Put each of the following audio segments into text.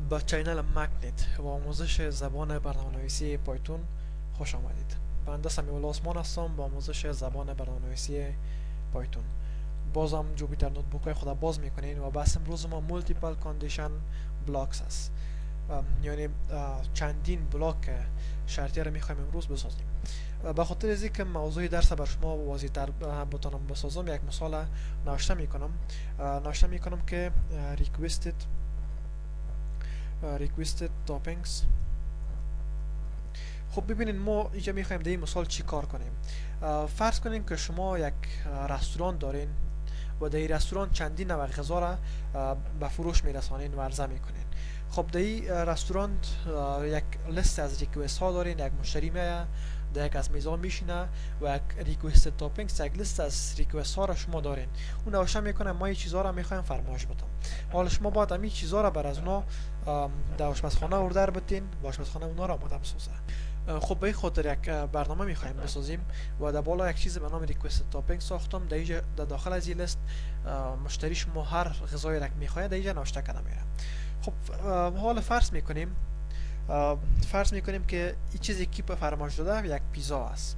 با چینل مکنیت و آموزش زبان برنامه‌نویسی پایتون خوش آمدید. بنده سمیع عثمان هستم با آموزش زبان برنامه‌نویسی پایتون. بازم جوپیتر نوتبوک های خود باز میکنین و بحث امروز ما مولتیپل کاندیشن بلاکس است. یعنی چندین بلاک شرطیه را میخوایم امروز بسازیم. به خاطر از اینکه موضوع درس بر شما واضح تر بتونم بسازم، یک مثال نوشته میکنم که requested toppings. خب ببینید ما اینجا میخوایم در این مثال چی کار کنیم. فرض کنیم که شما یک رستوران دارین و در این رستوران چندین نوع غذا را به فروش میرسانین و عرضه میکنین. خب در این رستوران یک لیست از ریکوست ها دارین، یک مشتری میاد در یک از میزان میشینه و یک ریکوست تاپینگز، یک لیست از ریکوست ها را شما دارین. اون نوشته میکنه ما این چیزها را میخوایم فرمایش بدم. حالا شما باید همین چیزها را بر از اونا در آشپزخانه اوردر بتین و آشپزخانه اونا را آماده بسازه. خب به این خاطر یک برنامه میخوایم بسازیم و در بالا یک چیز به نام ریکوست تاپینگ ساختم. در داخل از این لیست مشتری شما هر غذایی را که میخواد در اینجا نوشته کنه میره. خب حالا فرض میکنیم که این چیزی که فرمایش داده یک پیزا است.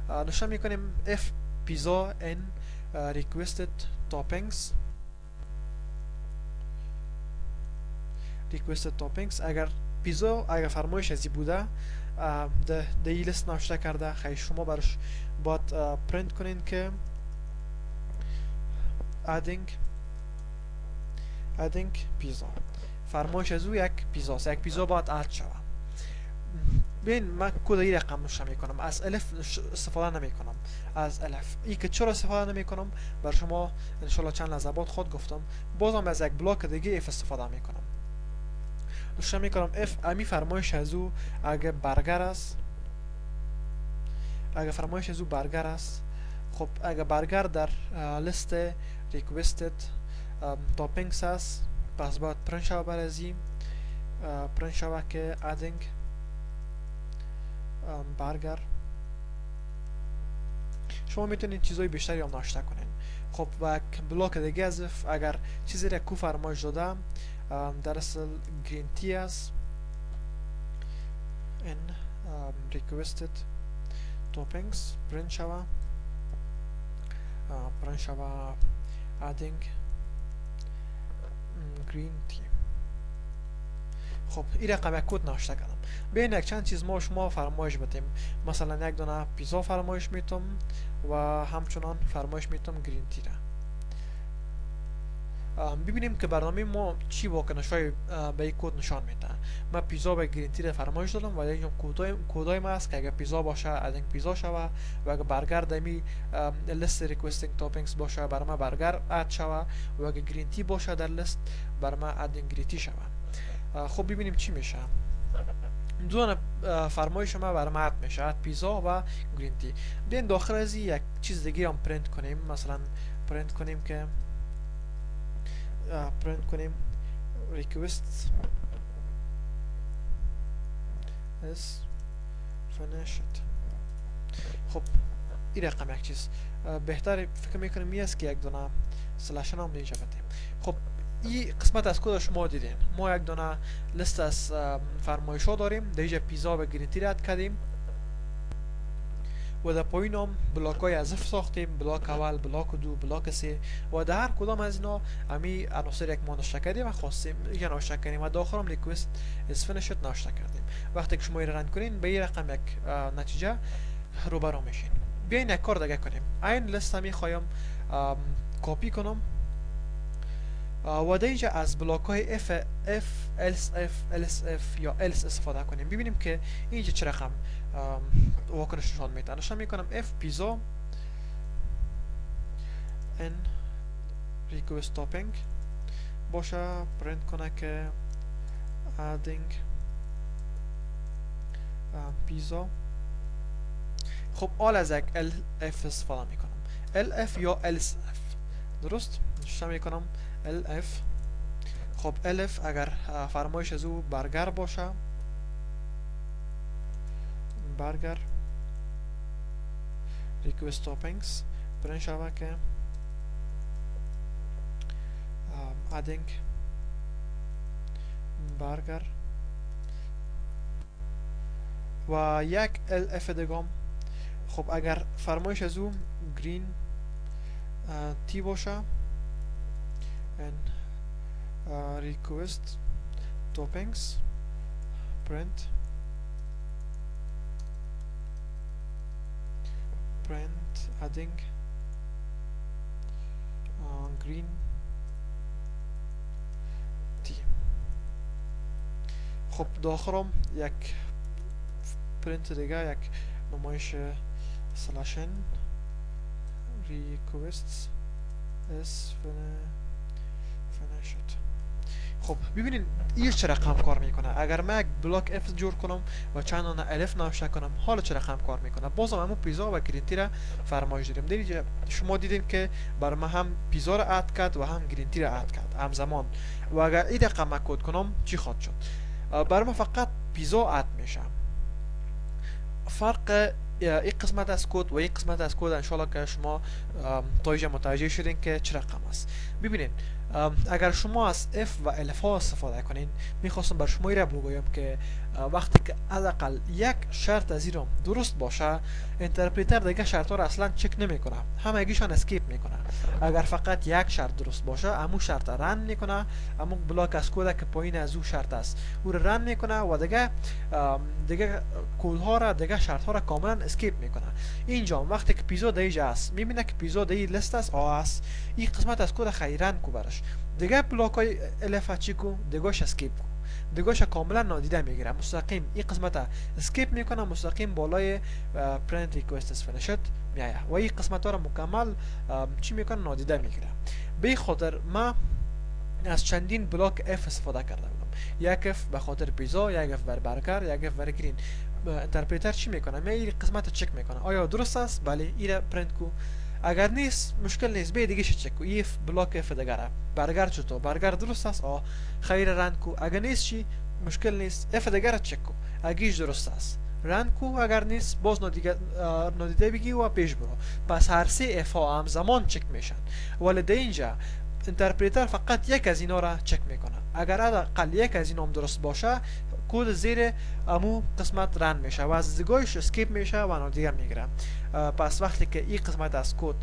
نوشته میکنیم if pizza in requested toppings اگر پیزا اگر فرمایش ازی بوده در این لیست نوشته کرده، خیلی شما برش باید پرینت کنین که adding پیزا، فرمایش از او یک پیزاست، یک پیزا باید اد شود. ببین من کد این رقم نوشته میکنم، از الف استفاده نمی کنم. از الف ای که چرا استفاده نمی کنم بر شما انشالله چند لحظه بعد خود گفتم. بازم از یک بلاک دیگه اف استفاده میکنم. نوشته میکنم اف امی فرمایش از او اگه برگر است، خب اگه برگر در لیست ریکوستد تاپینگز است، پس باید پرینت شود بر از این پرینت شود که adding برگر. شما میتونید چیزای بیشتری هم نوشته کنین. خب و یک بلاک دیگه از اگر چیزی را کو فرمایش دادم در اصل گرین تی است in requested toppings پرینت شود adding green tea. خب این رقم یک کد نوشته کردم. بین یک چند چیز ما شما فرمایش بدیم. مثلا یک دونه پیزا فرمایش میتم و همچنان فرمایش میتم گرین تی را. ببینیم که برنامه ما چی واکنشای به این کد نشان میده. من پیزا و گرین تی را فرمایش دادم و اینجا کدای ما است که اگه پیزا باشه ادینگ پیزا شوه و اگه برگر دمی لیست ریکوستینگ تاپینگز باشه بر ما برگر اد شوه و اگه گرین تی باشه در لیست بر ما ادینگ گرین تی شوه. خب ببینیم چی میشه. دو فرمایش ما برام اد میشه، اد پیزا و گرین تی. بیاین داخل از یک چیز دیگه هم پرینت کنیم. مثلا پرینت کنیم که request is finished. خب این رقم یک چیز بهتر فکر میکنم می است که یک دونه سلشن هم اینجا بدیم. خب این قسمت از کد شما دیدین. ما یک دونه لیست از فرمایش ها داریم. در اینجا پیزا و گرین تی رد کردیم و در پایین هم بلاک های اضافه ساختیم. بلاک اول، بلاک دو، بلاک سه و در هر کدام از اینا امی عناصر یک ما نوشته کردیم و خواستیم اینجا نوشته کردیم و داخل هم ریکوست is finished نوشته کردیم. وقتی که شما رن کنین به این رقم یک نتیجه روبرو میشین. بیاین یک کار دیگه کنیم. این لیست می خوایم کپی کنم و در اینجا از بلاک های f else if یا else استفاده کنیم. ببینیم که اینجا چه رقم واکنش نشان میده. نشان میکنم if پیزا in request topping باشه پرینت کنه که adding پیزا. خب آل از یک elf استفاده میکنم. elf یا else if درست نشان میکنم elf. خب elf اگر فرمایش از او برگر باشه، برگر request toppings پرینت شود که adding برگر و یک اف دیگه. خب اگر فرمایش از او گرین تی باشه and request toppings print adding green tea. خب داخلم یک پرینت دیگه، یک نمایش سلاشن requests is finished. خب ببینید این چه رقم کار میکنه. اگر من یک بلاک اف جور کنم و چند دانه الف نوشته کنم، حالا چه رقم کار میکنه. بازم همون پیزا و گرین تی را فرمایش داریم. دیدید شما دیدین که بر من هم پیزا را اد کرد و هم گرین تی را اد کرد همزمان. و اگر این رقم کد کنم چی خواهد شد؟ بر من فقط پیزا اد میشه. فرق یک قسمت از کد و یک قسمت از کد انشالله که شما تایجه متوجه شدین که چه رقم است. ببینید اگر شما از اف و الف ها استفاده کنین، میخواستم بر شما را بگویم که وقتی که حداقل یک شرط از این درست باشه، اینترپریتر دیگه شرط ها را اصلا چک نمیکنه، همگیشان اسکیپ میکنه. اگر فقط یک شرط درست باشه، همون شرط رن میکنه، همون بلاک از کد که پایین از او شرط است او را رن میکنه و دیگه کد ها را، دیگه شرط ها را کاملا اسکیپ میکنه. اینجا وقتی که پیزا دیجا است، میبینه که پیزا دی لیست است است، این قسمت از کد خیرن کو برش، دیگه بلاک های الف چی کو، دیگهش اسکیپ کو، دیگهش کاملا نادیده میگیره، مستقیم این قسمت اسکیپ میکنه، مستقیم بالای پرینت ریکوست اس فینیشد میایه و این قسمت ها را مکمل چی میکنه، نادیده میگیره. به خاطر ما از چندین بلاک اف استفاده کرده بودم. یک اف به خاطر پیزا، یک اف بر برگر، یک اف بر گرین. اینترپریتر چی میکنه؟ می این قسمت چک میکنه آیا درست است؟ بله این را پرینت کو. اگر نیست مشکل نیست، به دیگه چک کو. این بلاک اف دیگه برگر چطور؟ برگر درست است؟ خیر رند کو. اگر نیست چی مشکل نیست، اف دیگه را چک کو. اگرش درست است رند کو، اگر نیست باز نادیده بگی و پیش برو. پس هر سه اف ها همزمان چک میشن، ولی در اینجا اینترپریتر فقط یک از اینا را چک میکنه. اگر حداقل یک از اینا هم درست باشه، کد زیر امو قسمت رن میشه و از دیگهش اسکیپ میشه و نادیده میگیره. پس وقتی که این قسمت از کد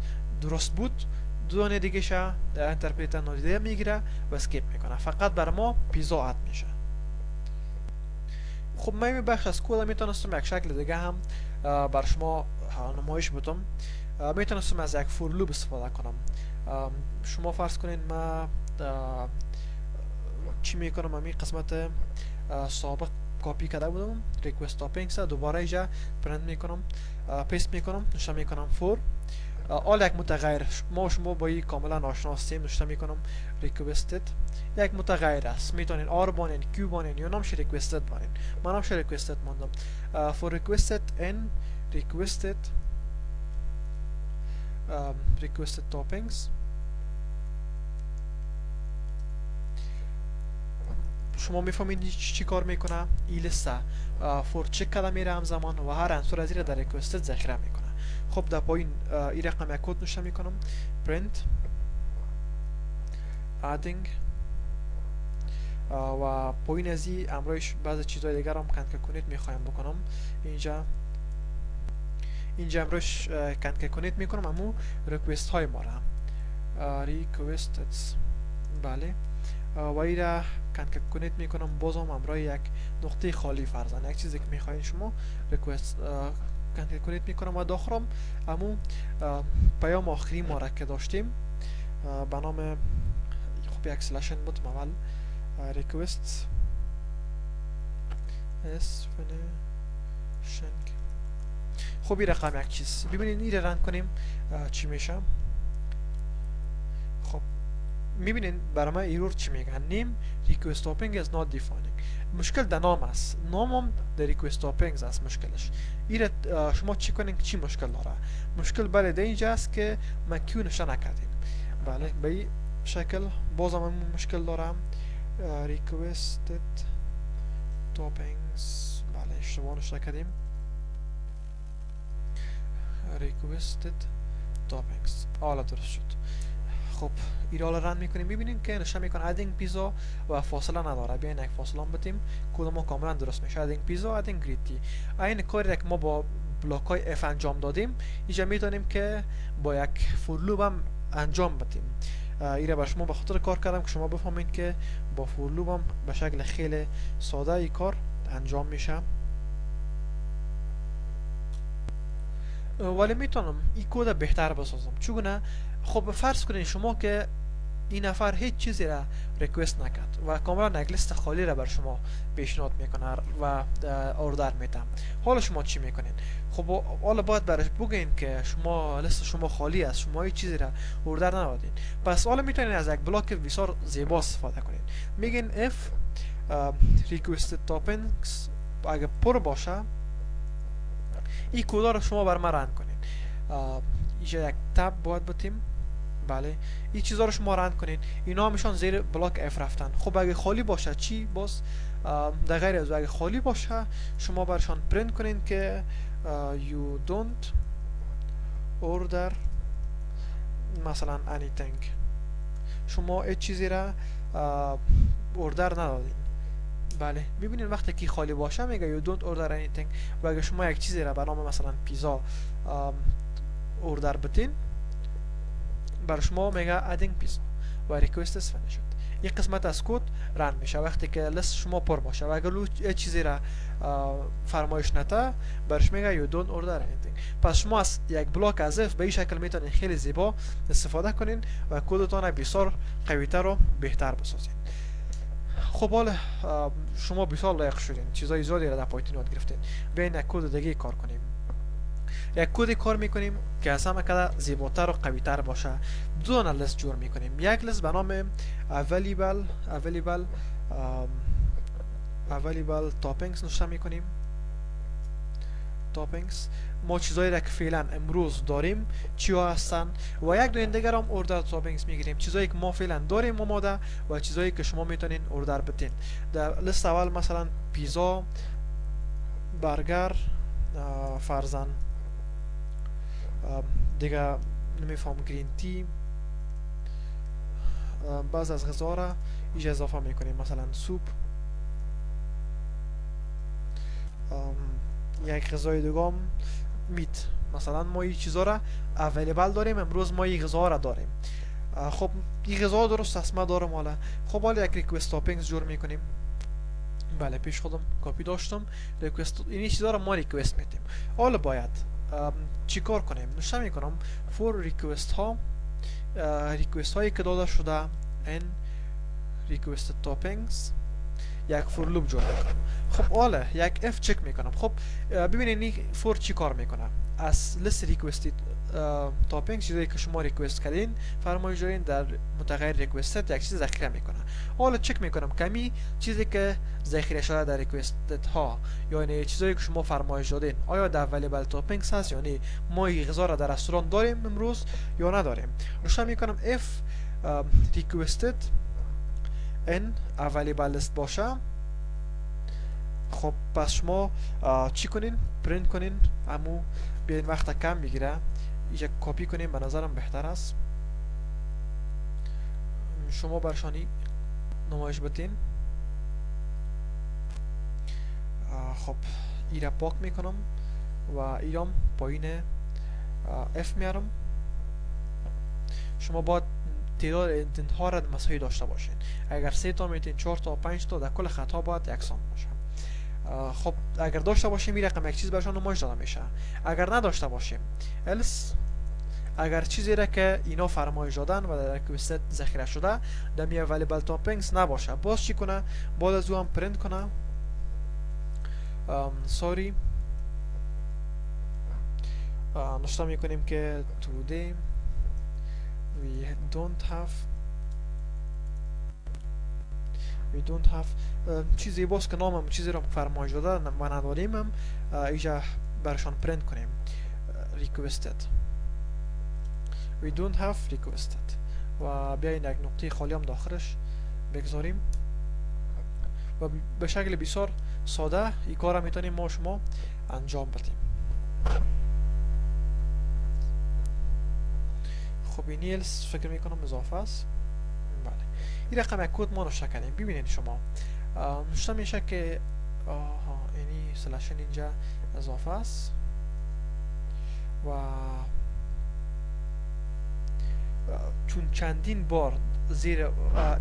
درست بود، دو دیگه شه اینترپریتر نادیده میگیره و اسکیپ میکنه. فقط بر ما پیزا اد میشه. خب من این بخش از کد میتونستم یک شکل دیگه هم بر شما نمایش بدم. میتونستم از یک فور لوپ استفاده کنم. شما فرض کنین ما چی میکنم، من این قسمت سابق کپی کرده بودم، ریکوست تاپینگز، دوباره اینجا پرینت میکنم، پیست میکنم، نوشته میکنم فور آل یک متغیر. ما شما با این کاملا آشنا هستیم. نوشته میکنم ریکوستد، یک متغیر است، میتونین آر بانین، کیو بانین یا نامش ریکوستد بانین. من نامش ریکوستد ماندم. فور ریکوستد ان ریکوستد toppings. شما میفهمید چی کار میکنه؟ این لیسته فور چک کرده میره همزمان و هر عنصر از این در ریکوستد ذخیره میکنه. خب در پایین این رقم یک کد نوشته میکنم، print adding و پایین از این امرویش بعضی چیزهای دیگر هم کنکه کنید میخوایم بکنم. اینجا امروش کنکه کنید میکنم امو ریکوست های ما را requested، بله، و این را کنکه کنید میکنم. بازم امروی یک نقطه خالی فرزن، یک چیزی که میخواین شما ریکوست کنکه کنید میکنم و داخلم امو پیام آخری ما را که داشتیم به نام خب یک سلاشن بود اول request is finishing. خب این رقم یک چیز. ببینید این را رن کنیم چی میشه. خب میبینین برای من ایرور چی میگن؟ نیم request topping is not defining. مشکل در نام است، نامم در request toppings است مشکلش. این شما چی کنین چی مشکل داره؟ مشکل بله در اینجا است که ما کیو نشه نکردیم. بله به این شکل بازم هم مشکل دارم. requested toppings، بله اشتباه نشه کردیم. requested toppings حالا درست شد. خب ایرال رن میکنیم، میبینیم که نشون میکنه ادینگ پیزا و فاصله نداره. بیاین یک فاصله بدیم، کد ما کاملا درست میشه. ادینگ پیزا، ادینگ گریتی. این کاری که ما با بلاک های اف انجام دادیم، اینجا میتونیم که با یک فور لوپ هم انجام بدیم. ایره بر شما به خاطر کار کردم که شما بفهمید که با فور لوپ هم به شکل خیلی ساده ای کار انجام میشه. ولی میتونم این کد بهتر بسازم. چگونه؟ خب فرض کنید شما که این نفر هیچ چیزی را ریکوست نکرد و کاملا یک لیست خالی را بر شما پیشنهاد میکنه و اوردر میده. حالا شما چی میکنین؟ خب حالا باید برش بگین که شما لیست شما خالی است، شما هیچ چیزی را اوردر ندادین. پس حالا میتونین از یک بلاک بسیار زیبا استفاده کنین. میگین if requested toppings اگه پر باشه، این کودا رو شما بر ما رن کنین. اینجا یک تب باید بتیم. بله، این چیزا رو شما رند کنین. اینا همیشان زیر بلاک اف رفتن. خب اگه خالی باشه چی؟ باز در غیر از اگه خالی باشه شما برشان پرینت کنین که you don't order مثلا anything. شما هیچ چیزی را اوردر ندادین. بله، ببینید وقتی که خالی باشه میگه you don't order anything. و اگه شما یک چیزی را به نام مثلا پیزا اوردر بدین، بر شما میگه ادینگ پیزا و ریکوست است فینیشد. این قسمت از کد رن میشه وقتی که لیست شما پر باشه و اگر هیچ چیزی را فرمایش نده برش میگه you don't order anything. پس شما از یک بلاک از اف به این شکل میتونین خیلی زیبا استفاده کنین و کدتان بسیار قوی‌تر و بهتر بسازین. خب حالا شما بسیار لایق شدین، چیزای زیادی را در پایتون یاد گرفتین. بیاین یک کد دیگه کار کنیم. یک کد کار میکنیم که از همه کده زیباتر و قویتر باشه. دو دانه لیست جور میکنیم. یک لیست به نام available toppings نوشته میکنیم. toppings ما چیزایی را که فعلا امروز داریم چی ها هستن و یک دو دیگر هم اوردر toppings میگیریم. چیزایی که ما فعلا داریم آماده و چیزایی که شما میتونین اوردر بدین. در لیست اول مثلا پیزا، برگر، فرزن دیگه نمیفهم گرین تی، بعض از غذا را اینجا اضافه میکنیم، مثلا سوپ، یک غذای دیگه میت. مثلا ما این چیزا را اویلیبل داریم، امروز ما این غذا را داریم. خب این غذا درست است ما دارم حالا. خب حالا یک ریکوست تاپینگز جور میکنیم. بله پیش خودم کپی داشتم. ریکوست این چیزا را ما ریکوست میدیم. حالا باید چی کار کنیم؟ نوشته میکنم فور ریکوست ها، ریکوست هایی که داده شده این ریکوست تاپینگز یک فور لوپ جور میکنم. خب حالا یک اف چک میکنم. خب ببینید این فور چی کار میکنه؟ از لیست ریکوست تاپینگ چیزایی که شما ریکوست کردین فرمایش دارین در متغیر ریکوست یک چیز ذخیره میکنه. حالا چک میکنم کمی چیزی که ذخیره شده در ریکوست ها یعنی چیزایی که شما فرمایش دادین آیا در اویلیبل تاپینگز هست، یعنی ما این غذا را در رستوران داریم امروز یا نداریم. روشن میکنم if requested in available list باشه. خب پس شما چی کنین؟ پرینت کنین. امو بیاین وقت کم میگیره، اینجا کپی کنیم، به نظرم بهتر است. شما برشانی نمایش بدین. خب ایره پاک میکنم و ایرام پایین اف میارم. شما باید تعداد انتن ها را مساوی داشته باشین. اگر 3 تا میتین 4 تا 5 تا در کل خطا باید یکسان باشه. خب اگر داشته باشیم این رقم یک چیز برشان نمایش داده میشه. اگر نداشته باشیم else اگر چیزی را که اینا فرمایش دادن و در ریکوست ذخیره شده در می اویلیبل تاپینگز نباشه، باز چی کنه؟ بعد از او هم پرینت کنه sorry نشته میکنیم که today we don't have چیزی باز که نامم چیزی را فرمایش داده و نداریم هم اینجا برشان پرینت کنیم requested we don't have requested و بیاین یک نقطه خالی هم داخلش بگذاریم و به شکل بسیار ساده این کار را میتونیم ما شما انجام بدیم. خب این ایلس فکر میکنم اضافه است. بله این رقم یک کد ما نوشته کردیم. ببینید شما نوشته میشه که اینی سلشن اینجا اضافه است و چون چندین بار زیر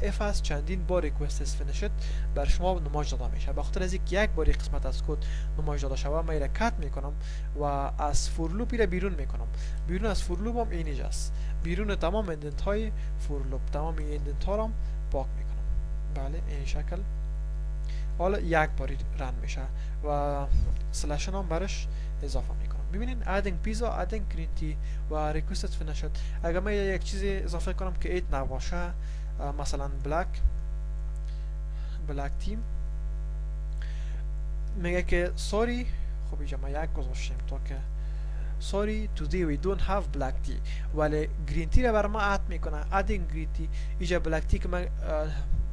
اف است، چندین بار ریکوست از فینیشت بر شما نمایش داده میشه. به خاطر از اینکه یک بار قسمت از کد نمایش داده شوه من را کات میکنم و از فور لوپ را بیرون میکنم. بیرون از فور لوپ هم اینجا است، بیرون تمام ایندنت های فور لوپ، تمام ایندنت ها را پاک میکنم. بله این شکل حالا یک باری رن میشه و سلشن هم برش اضافه میکنم. ببینین ادینگ پیزا، ادینگ گرین تی و ریکوست فینیشد. اگر من یک چیزی اضافه کنم که ایت نباشه، مثلا بلک تیم میگه که سوری، خب اینجا ما یک گذاشتیم تا که sorry today we don't have black tea، ولی گرین تی را بر ما اد میکنه. ادینگ گرین تی، اینجا بلک تی که من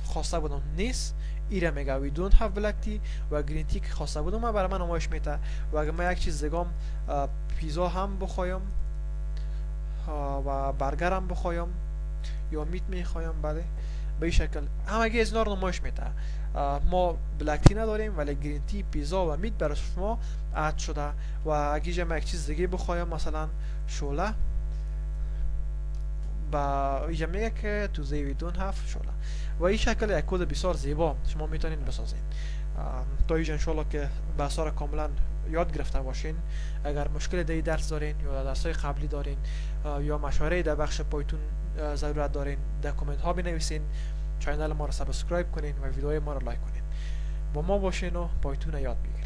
خواسته بودم نیست، ایره میگه we don't have black tea و گرین تی که خواسته بودم من برای من نمایش میده. و اگر من یک چیز دیگه پیزا هم بخوایم و برگر هم بخوایم یا میت میخوایم، بله به این شکل همگی از اینا رو نمایش میده. ما بلک تی نداریم ولی گرین تی، پیزا و میت برای شما اد شده. و اگه من یک چیز دیگه بخوایم مثلا شوله، با اینجا میگه که to say we don't have شوله. و این شکل یک کد بسیار زیبا شما میتونین بسازین. تا اینجا انشالله که بسیار کاملا یاد گرفته باشین. اگر مشکل در درس دارین یا درس های قبلی دارین یا مشاوره در بخش پایتون ضرورت دارین، در کامنت ها بنویسین. کانال ما را سابسکرایب کنین و ویدیوهای ما را لایک کنین. با ما باشین و پایتون یاد بگیرید.